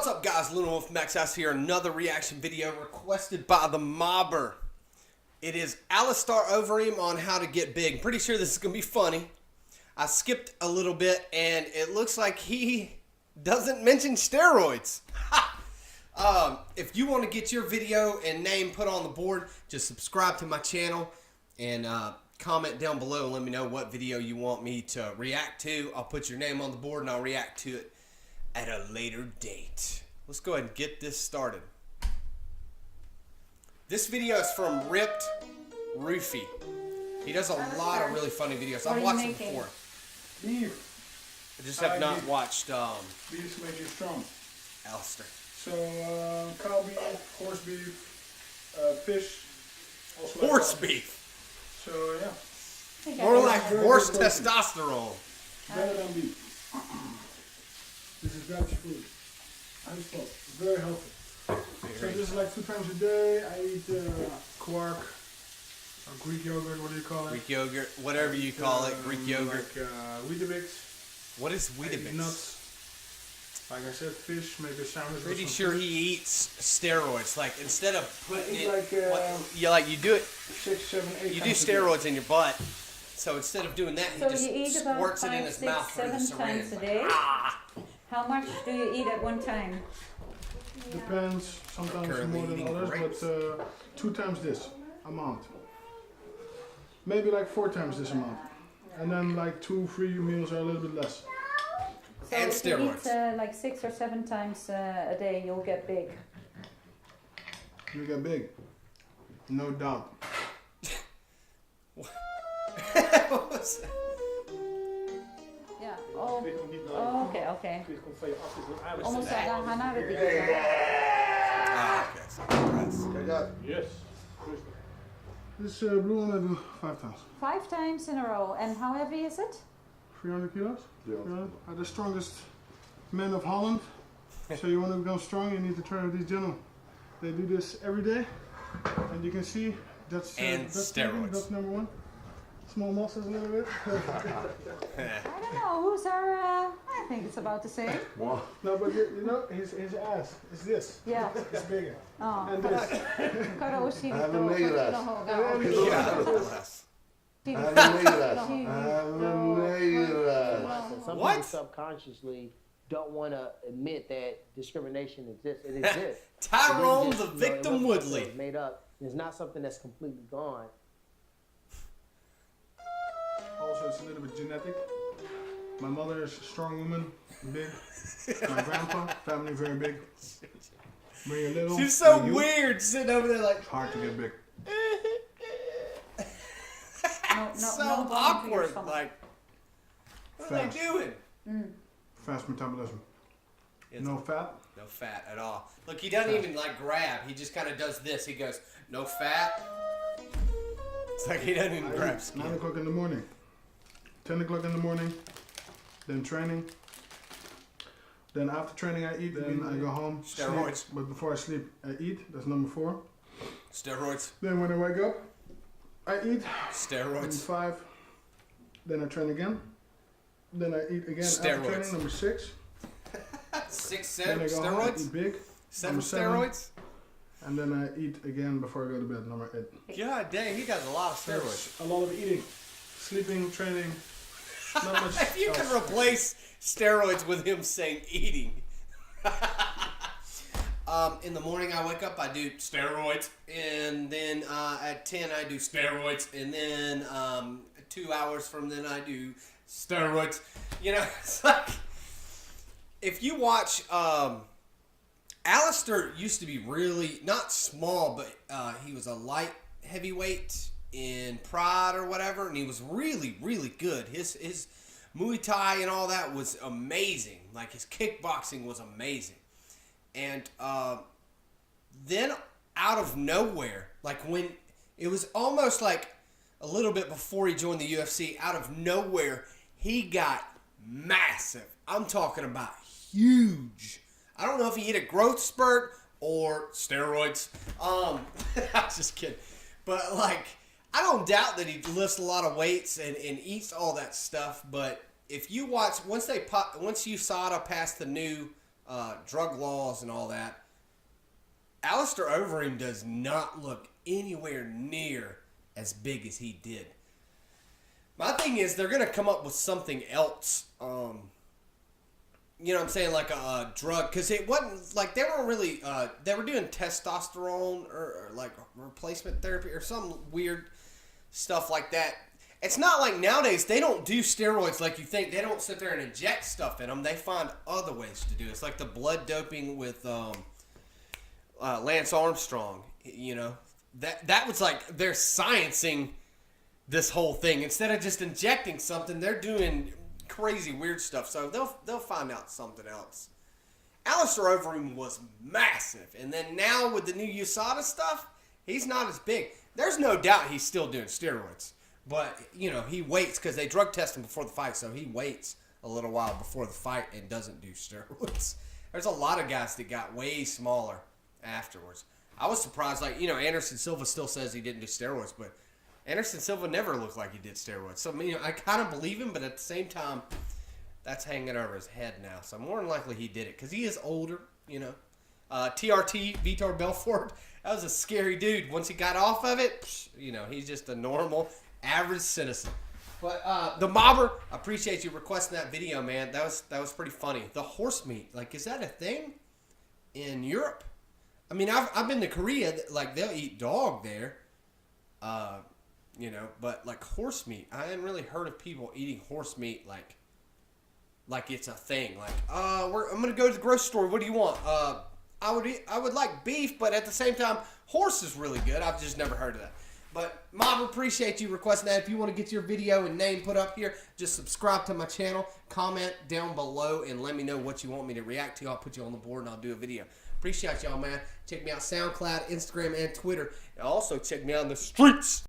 What's up, guys? Little Wolf Max House here. Another reaction video requested by the mobber. It is Alistair Overeem on how to get big. Pretty sure this is going to be funny. I skipped a little bit, and it looks like he doesn't mention steroids. If you want to get your video and name put on the board, just subscribe to my channel and comment down below and let me know what video you want me to react to. I'll put your name on the board and I'll react to it at a later date. Let's go ahead and get this started. This video is from Ripped Roofie. He does a lot of really funny videos. I've watched him before. Beef. I just have not watched Beef makes you strong. Alistair. So cow beef, horse beef, fish. Also Horse beef. So yeah. More like horse testosterone. Better than beef. This is veg food. I'm full. Very healthy. So this is like 2 times a day. I eat quark, or Greek yogurt. What do you call it? Greek yogurt, whatever you call it. Greek yogurt. Like Weetabix. What is Weetabix? Nuts. Like I said, fish. Maybe a sandwich. Pretty sure he eats steroids. Like instead of putting it, you do it. 6, 7, 8. You do steroids in your butt. So instead of doing that, he So just you eat about squirts it 5, in his 6, mouth through the 7 times a syringe. day. How much do you eat at one time? Depends. Sometimes Currently more than eating others, grapes. but 2 times this amount. Maybe like 4 times this amount. And then like 2, 3 meals are a little bit less. So And if you steroids. eat like 6 or 7 times a day, you'll get big. You get big. No doubt. What was that? Ja, oh, oké. Almost gaan naar de Ah, okay. So press. Yes. This blue one I do 5 times. 5 times in a row. And how heavy is it? 300 kilos? Yeah. Are the strongest men of Holland. So you want to become strong, you need to train with these gentlemen. They do this every day. And you can see that's steroids. That's number 1. Small muscles a little bit. I don't know, who's our, I think it's about the same. No, but you know, his ass is this. Yeah. It's bigger. Oh. And this. Some What? people subconsciously don't want to admit that discrimination exists. It exists. Tyrone the It Victim wasn't something Woodley. that was made up. It's not something that's completely gone. Also, it's a little bit genetic. My mother is a strong woman, big. My grandpa, family very big. When you're little, She's so when you- weird sitting over there like It's hard to get big. so no awkward. Like, what are Fast. they doing? Fast metabolism. It's No fat. no fat at all. Look, he doesn't even like grab. He just kind of does this. He goes, no fat. It's like he doesn't even grab 9 skin. o'clock in the morning. 10 o'clock in the morning. Then training. Then after training I eat. Then I go home. Steroids. Sleep. But before I sleep, I eat. That's number 4. Steroids. Then when I wake up, I eat. Number Steroids. 5. Then I train again. Then I eat again after Steroids. training. Number 6. 6, Then 7 I go home, steroids. eat big. 7 number 7. steroids. And then I eat again before I go to bed. Number 8. God dang, he does a lot of steroids. That's a lot of eating, sleeping, training. Not much. If you can else. replace steroids with him saying eating. In the morning I wake up, I do steroids, and then at 10 I do steroids, and then 2 hours from then I do steroids. You know, it's like, if you watch, Alistair used to be really, not small, but he was a light heavyweight in Pride or whatever, and he was really, really good. His Muay Thai and all that was amazing. Like, his kickboxing was amazing. And then out of nowhere, like when it was almost like a little bit before he joined the UFC, out of nowhere, he got massive. I'm talking about huge. I don't know if he hit a growth spurt or steroids. I'm just kidding. But like, I don't doubt that he lifts a lot of weights and eats all that stuff. But if you watch, once USADA passed the new drug laws and all that. Alistair Overeem does not look anywhere near as big as he did. My thing is, they're going to come up with something else. You know what I'm saying? Like a drug. Because it wasn't, like, they weren't really, they were doing testosterone or like replacement therapy or some weird stuff like that. It's not like nowadays they don't do steroids like you think. They don't sit there and inject stuff in them. They find other ways to do it. It's like the blood doping with Lance Armstrong. You know, that was like they're sciencing this whole thing. Instead of just injecting something, they're doing crazy weird stuff. So they'll find out something else. Alistair Overeem was massive, and then now with the new USADA stuff, he's not as big. There's no doubt he's still doing steroids. But, you know, he waits because they drug test him before the fight, so he waits a little while before the fight and doesn't do steroids. There's a lot of guys that got way smaller afterwards. I was surprised, like, you know, Anderson Silva still says he didn't do steroids, but Anderson Silva never looked like he did steroids. So, you know, I kind of believe him, but at the same time, that's hanging over his head now. So more than likely he did it because he is older, you know. TRT, Vitor Belfort, that was a scary dude. Once he got off of it, you know, he's just a normal average citizen. But the Mobber, I appreciate you requesting that video, man. That was pretty funny. The horse meat, like, is that a thing in Europe? I mean, I've been to Korea. Like, they'll eat dog there, you know. But like horse meat, I hadn't really heard of people eating horse meat like it's a thing. Like, I'm gonna go to the grocery store. What do you want? I would like beef, but at the same time, horse is really good. I've just never heard of that. But, Mob, appreciate you requesting that. If you want to get your video and name put up here, just subscribe to my channel, comment down below, and let me know what you want me to react to. I'll put you on the board, and I'll do a video. Appreciate y'all, man. Check me out SoundCloud, Instagram, and Twitter. And also check me out on the streets.